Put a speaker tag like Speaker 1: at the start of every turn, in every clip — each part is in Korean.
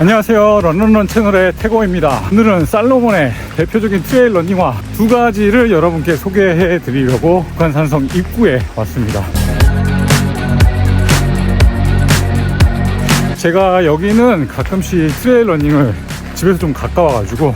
Speaker 1: 안녕하세요, 런런런 채널의 태고입니다. 오늘은 살로몬의 대표적인 트레일 러닝화 두 가지를 여러분께 소개해 드리려고 북한산성 입구에 왔습니다. 제가 여기는 가끔씩 트레일 러닝을 집에서 좀 가까워가지고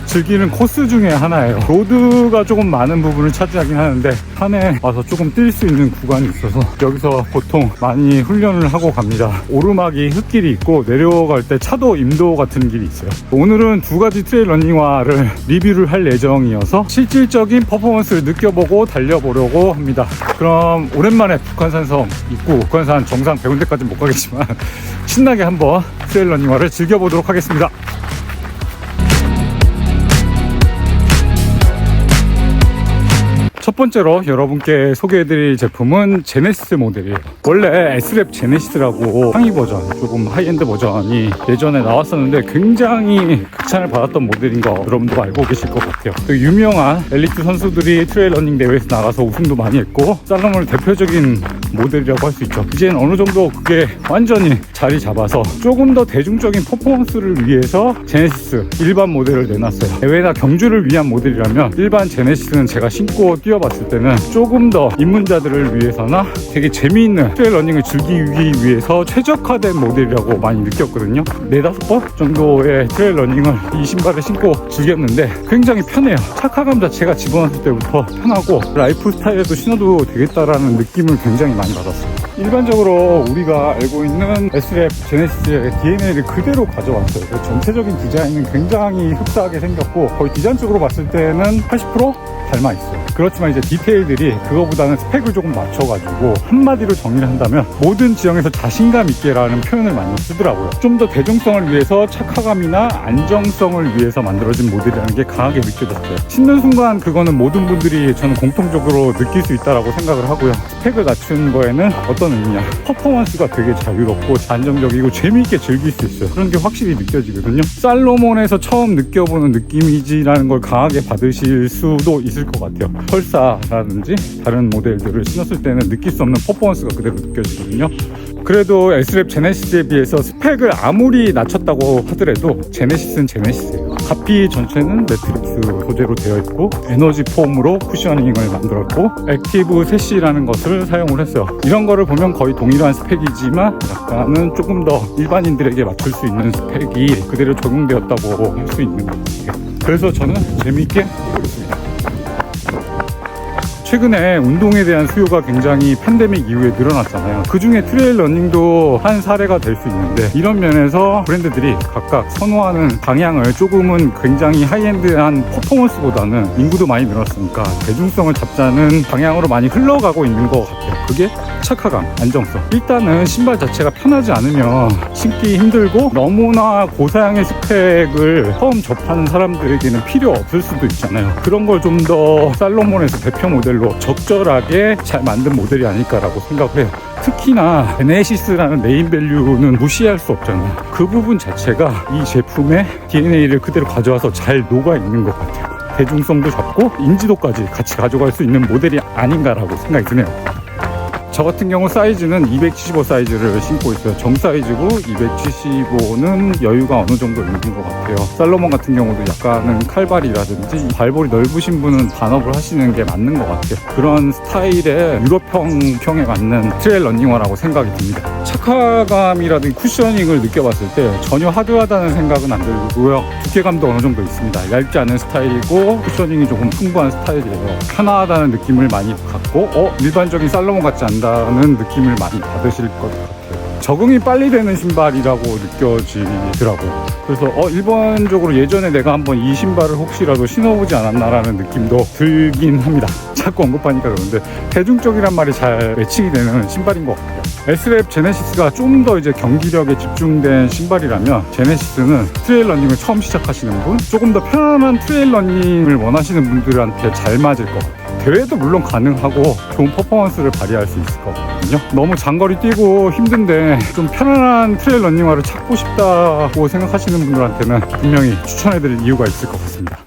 Speaker 1: 즐기는 코스 중에 하나예요. 로드가 조금 많은 부분을 차지하긴 하는데 산에 와서 조금 뛸 수 있는 구간이 있어서 여기서 보통 많이 훈련을 하고 갑니다. 오르막이 흙길이 있고 내려갈 때 차도 임도 같은 길이 있어요. 오늘은 두 가지 트레일 러닝화를 리뷰를 할 예정이어서 실질적인 퍼포먼스를 느껴보고 달려보려고 합니다. 그럼 오랜만에 북한산성 입구, 북한산 정상 100군데까지는 못 가겠지만 신나게 한번 트레일 러닝화를 즐겨보도록 하겠습니다. 첫 번째로 여러분께 소개해드릴 제품은 제네시스 모델이에요. 원래 S랩 제네시스라고 상위 버전, 조금 하이엔드 버전이 예전에 나왔었는데 굉장히 극찬을 받았던 모델인 거 여러분도 알고 계실 것 같아요. 또 유명한 엘리트 선수들이 트레일 러닝 대회에서 나가서 우승도 많이 했고 살로몬의 대표적인 모델이라고 할 수 있죠. 이제는 어느 정도 그게 완전히 자리 잡아서 조금 더 대중적인 퍼포먼스를 위해서 제네시스 일반 모델을 내놨어요. 대회나 경주를 위한 모델이라면 일반 제네시스는 제가 신고 뛰어봤을 때는 조금 더 입문자들을 위해서나 되게 재미있는 트레일 러닝을 즐기기 위해서 최적화된 모델이라고 많이 느꼈거든요. 4-5번 정도의 트레일 러닝을 이 신발을 신고 즐겼는데 굉장히 편해요. 착화감 자체가 집어넣었을 때부터 편하고 라이프 스타일에도 신어도 되겠다라는 느낌을 굉장히 많이 받았어요. 일반적으로 우리가 알고 있는 S랩 제네시스의 DNA를 그대로 가져왔어요. 전체적인 디자인은 굉장히 흡사하게 생겼고 거의 디자인적으로 봤을 때는 80% 닮아있어요. 그렇지만 이제 디테일들이 그거보다는 스펙을 조금 맞춰가지고 한마디로 정리를 한다면 모든 지형에서 자신감 있게라는 표현을 많이 쓰더라고요. 좀 더 대중성을 위해서 착화감이나 안정성을 위해서 만들어진 모델이라는 게 강하게 느껴졌어요. 신는 순간 그거는 모든 분들이 저는 공통적으로 느낄 수 있다고 생각을 하고요. 스펙을 낮춘 거에는 어떤 의미냐, 퍼포먼스가 되게 자유롭고 안정적이고 재미있게 즐길 수 있어요. 그런 게 확실히 느껴지거든요. 살로몬에서 처음 느껴보는 느낌이지라는 걸 강하게 받으실 수도 있을 것 같아요. 펄사라든지 다른 모델들을 신었을 때는 느낄 수 없는 퍼포먼스가 그대로 느껴지거든요. 그래도 S랩 제네시스에 비해서 스펙을 아무리 낮췄다고 하더라도 제네시스는 제네시스예요. 가피 전체는 매트릭스 소재로 되어 있고 에너지 폼으로 쿠셔닝을 만들었고 액티브 세시라는 것을 사용을 했어요. 이런 거를 보면 거의 동일한 스펙이지만 약간은 조금 더 일반인들에게 맞출 수 있는 스펙이 그대로 적용되었다고 할 수 있는 것 같아요. 그래서 저는 재미있게 보겠습니다. 최근에 운동에 대한 수요가 굉장히 팬데믹 이후에 늘어났잖아요. 그 중에 트레일 러닝도 한 사례가 될 수 있는데 이런 면에서 브랜드들이 각각 선호하는 방향을 조금은 굉장히 하이엔드한 퍼포먼스보다는 인구도 많이 늘었으니까 대중성을 잡자는 방향으로 많이 흘러가고 있는 것 같아요. 그게 착화감, 안정성. 일단은 신발 자체가 편하지 않으면 신기 힘들고 너무나 고사양의 스펙을 처음 접하는 사람들에게는 필요 없을 수도 있잖아요. 그런 걸 좀 더 살로몬에서 대표 모델로 적절하게 잘 만든 모델이 아닐까라고 생각을 해요. 특히나 제네시스라는 네임밸류는 무시할 수 없잖아요. 그 부분 자체가 이 제품의 DNA를 그대로 가져와서 잘 녹아있는 것 같아요. 대중성도 잡고 인지도까지 같이 가져갈 수 있는 모델이 아닌가라고 생각이 드네요. 저 같은 경우 사이즈는 275 사이즈를 신고 있어요. 정 사이즈고 275는 여유가 어느 정도 있는 것 같아요. 살로몬 같은 경우도 약간은 칼발이라든지 발볼이 넓으신 분은 반업을 하시는 게 맞는 것 같아요. 그런 스타일의 유럽형에 맞는 트레일 러닝화라고 생각이 듭니다. 착화감이라든지 쿠셔닝을 느껴봤을 때 전혀 하드하다는 생각은 안 들고요. 두께감도 어느 정도 있습니다. 얇지 않은 스타일이고 쿠셔닝이 조금 풍부한 스타일이에요. 편하다는 느낌을 많이 갖고 일반적인 살로몬 같지 않다는 느낌을 많이 받으실 것 같아요. 적응이 빨리 되는 신발이라고 느껴지더라고요. 그래서 일반적으로 예전에 내가 한번 이 신발을 혹시라도 신어보지 않았나라는 느낌도 들긴 합니다. 자꾸 언급하니까 그러는데 대중적이란 말이 잘 매칭이 되는 신발인 것 같아요. S랩 제네시스가 좀 더 이제 경기력에 집중된 신발이라면 제네시스는 트레일 러닝을 처음 시작하시는 분, 조금 더 편안한 트레일 러닝을 원하시는 분들한테 잘 맞을 것 같아요. 대회도 물론 가능하고 좋은 퍼포먼스를 발휘할 수 있을 것 같거든요. 너무 장거리 뛰고 힘든데 좀 편안한 트레일 러닝화를 찾고 싶다고 생각하시는 분들한테는 분명히 추천해드릴 이유가 있을 것 같습니다.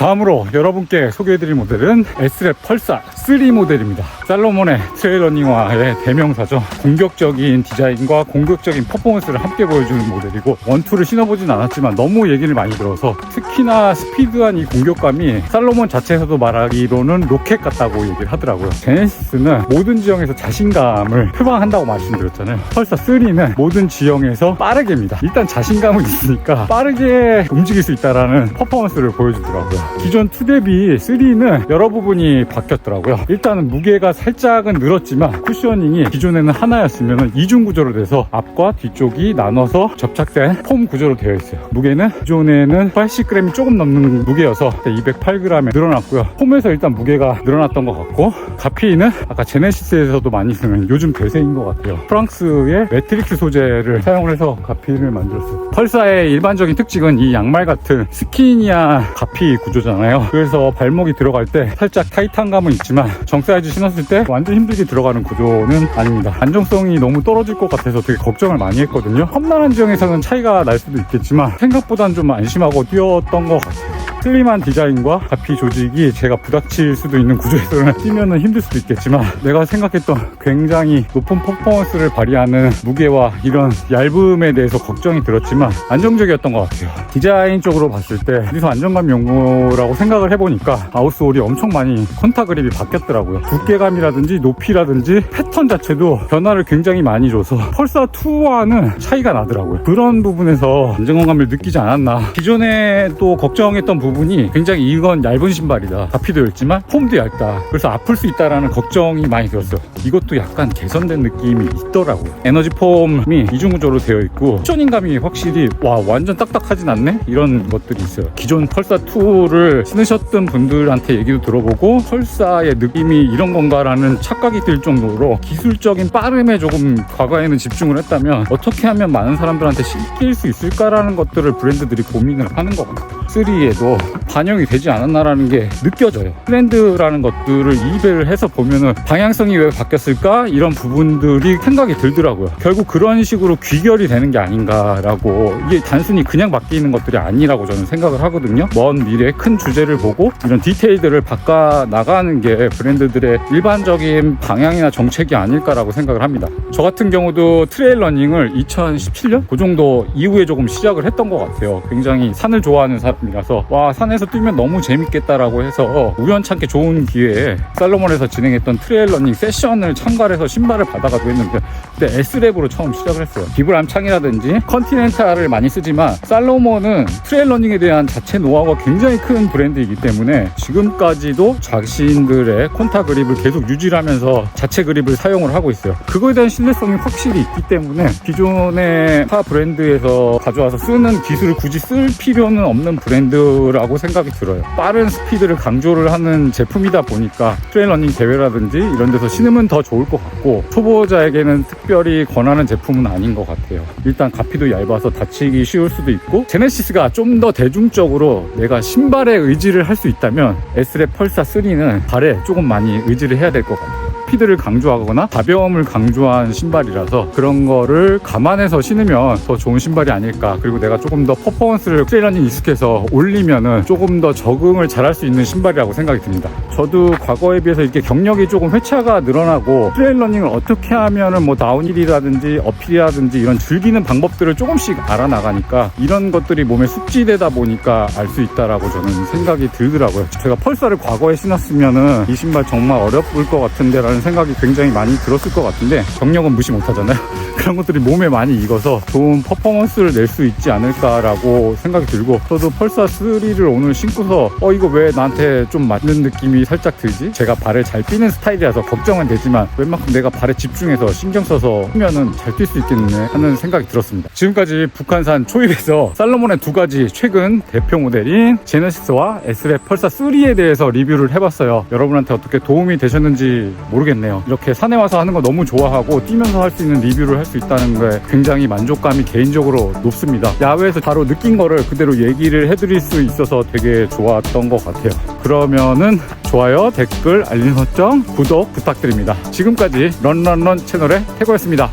Speaker 1: 다음으로 여러분께 소개해드릴 모델은 S랩 펄사 3 모델입니다. 살로몬의 트레일러닝화의 대명사죠. 공격적인 디자인과 공격적인 퍼포먼스를 함께 보여주는 모델이고, 원투를 신어보진 않았지만 너무 얘기를 많이 들어서 특히나 스피드한 이 공격감이 살로몬 자체에서도 말하기로는 로켓 같다고 얘기를 하더라고요. 제네시스는 모든 지형에서 자신감을 표방한다고 말씀드렸잖아요. 펄사 3는 모든 지형에서 빠르게입니다. 일단 자신감은 있으니까 빠르게 움직일 수 있다라는 퍼포먼스를 보여주더라고요. 기존 2 대비 3는 여러 부분이 바뀌었더라고요. 일단은 무게가 살짝은 늘었지만 쿠셔닝이 기존에는 하나였으면 이중 구조로 돼서 앞과 뒤쪽이 나눠서 접착된 폼 구조로 되어 있어요. 무게는 기존에는 80g이 조금 넘는 무게여서 208g에 늘어났고요. 폼에서 일단 무게가 늘어났던 것 같고, 가피는 아까 제네시스에서도 많이 쓰는 요즘 대세인 것 같아요. 프랑스의 매트릭스 소재를 사용을 해서 가피를 만들었어요. 펄사의 일반적인 특징은 이 양말 같은 스키니한 가피 구조잖아요. 그래서 발목이 들어갈 때 살짝 타이트한 감은 있지만 정사이즈 신었을 때 완전 힘들게 들어가는 구조는 아닙니다. 안정성이 너무 떨어질 것 같아서 되게 걱정을 많이 했거든요. 험난한 지형에서는 차이가 날 수도 있겠지만 생각보다는 좀 안심하고 뛰었던 것 같아요. 슬림한 디자인과 가피 조직이 제가 부닥칠 수도 있는 구조에서는 뛰면은 힘들 수도 있겠지만, 내가 생각했던 굉장히 높은 퍼포먼스를 발휘하는 무게와 이런 얇음에 대해서 걱정이 들었지만 안정적이었던 것 같아요. 디자인 쪽으로 봤을 때 여기서 안정감 연구라고 생각을 해보니까 아웃솔이 엄청 많이 컨타 그립이 바뀌었더라고요. 두께감이라든지 높이라든지 패턴 자체도 변화를 굉장히 많이 줘서 펄사 2와는 차이가 나더라고요. 그런 부분에서 안정감을 느끼지 않았나. 기존에 또 걱정했던 부분이 굉장히 이건 얇은 신발이다, 가피도 얇지만 폼도 얇다, 그래서 아플 수 있다라는 걱정이 많이 들었어요. 이것도 약간 개선된 느낌이 있더라고요. 에너지 폼이 이중구조로 되어 있고 쿠셔닝감이 확실히 완전 딱딱하진 않네? 이런 것들이 있어요. 기존 펄사 2를 신으셨던 분들한테 얘기도 들어보고 펄사의 느낌이 이런 건가라는 착각이 들 정도로 기술적인 빠름에 조금 과거에는 집중을 했다면 어떻게 하면 많은 사람들한테 신길 수 있을까라는 것들을 브랜드들이 고민을 하는 것 같아요. 3에도 반영이 되지 않았나라는 게 느껴져요. 트렌드라는 것들을 이입을 해서 보면은 방향성이 왜 바뀌었을까? 이런 부분들이 생각이 들더라고요. 결국 그런 식으로 귀결이 되는 게 아닌가라고, 이게 단순히 그냥 바뀌는 것들이 아니라고 저는 생각을 하거든요. 먼 미래의 큰 주제를 보고 이런 디테일들을 바꿔 나가는 게 브랜드들의 일반적인 방향이나 정책이 아닐까라고 생각을 합니다. 저 같은 경우도 트레일 러닝을 2017년? 그 정도 이후에 조금 시작을 했던 것 같아요. 굉장히 산을 좋아하는 사람이라서 산에서 뛰면 너무 재밌겠다라고 해서 우연찮게 좋은 기회에 살로몬에서 진행했던 트레일 러닝 세션을 참가를 해서 신발을 받아가지고 했는데, 그때 S랩으로 처음 시작을 했어요. 비브람창이라든지 컨티넨탈을 많이 쓰지만 살로몬은 트레일 러닝에 대한 자체 노하우가 굉장히 큰 브랜드이기 때문에 지금까지도 자신들의 콘타 그립을 계속 유지하면서 자체 그립을 사용을 하고 있어요. 그거에 대한 신뢰성이 확실히 있기 때문에 기존의 타 브랜드에서 가져와서 쓰는 기술을 굳이 쓸 필요는 없는 브랜드라고 생각이 들어요. 빠른 스피드를 강조를 하는 제품이다 보니까 트레일 러닝 대회라든지 이런 데서 신으면 더 좋을 것 같고, 초보자에게는 특별히 권하는 제품은 아닌 것 같아요. 일단 가피도 얇아서 다치기 쉬울 수도 있고, 제네시스가 좀 더 대중적으로 내가 신발에 의지를 할 수 있다면 S랩 펄사 3는 발에 조금 많이 의지를 해야 될 것 같아요. 스피드를 강조하거나 가벼움을 강조한 신발이라서 그런 거를 감안해서 신으면 더 좋은 신발이 아닐까. 그리고 내가 조금 더 퍼포먼스를 트레일러닝 익숙해서 올리면은 조금 더 적응을 잘할 수 있는 신발이라고 생각이 듭니다. 저도 과거에 비해서 이렇게 경력이 조금 회차가 늘어나고 트레일러닝을 어떻게 하면은 다운힐이라든지 어필이라든지 이런 즐기는 방법들을 조금씩 알아나가니까 이런 것들이 몸에 숙지되다 보니까 알 수 있다라고 저는 생각이 들더라고요. 제가 펄사를 과거에 신었으면은 이 신발 정말 어려울 것 같은데 라는 생각이 굉장히 많이 들었을 것 같은데, 경력은 무시 못하잖아요. 그런 것들이 몸에 많이 익어서 좋은 퍼포먼스를 낼 수 있지 않을까라고 생각이 들고, 저도 펄사 3를 오늘 신고서 이거 왜 나한테 좀 맞는 느낌이 살짝 들지? 제가 발을 잘 뛰는 스타일이라서 걱정은 되지만 웬만큼 내가 발에 집중해서 신경 써서 하면은 잘 뛸 수 있겠네 하는 생각이 들었습니다. 지금까지 북한산 초입에서 살로몬의 두 가지 최근 대표 모델인 제네시스와 S랩 펄사 3에 대해서 리뷰를 해봤어요. 여러분한테 어떻게 도움이 되셨는지 모르겠네요. 이렇게 산에 와서 하는 거 너무 좋아하고 뛰면서 할 수 있는 리뷰를 할 수 있다는 거에 굉장히 만족감이 개인적으로 높습니다. 야외에서 바로 느낀 거를 그대로 얘기를 해드릴 수 있어서 되게 좋았던 것 같아요. 그러면은 좋아요, 댓글, 알림 설정, 구독 부탁드립니다. 지금까지 런런런 채널의 태고였습니다.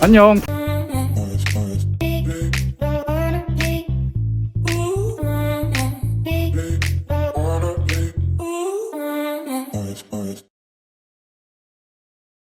Speaker 1: 안녕.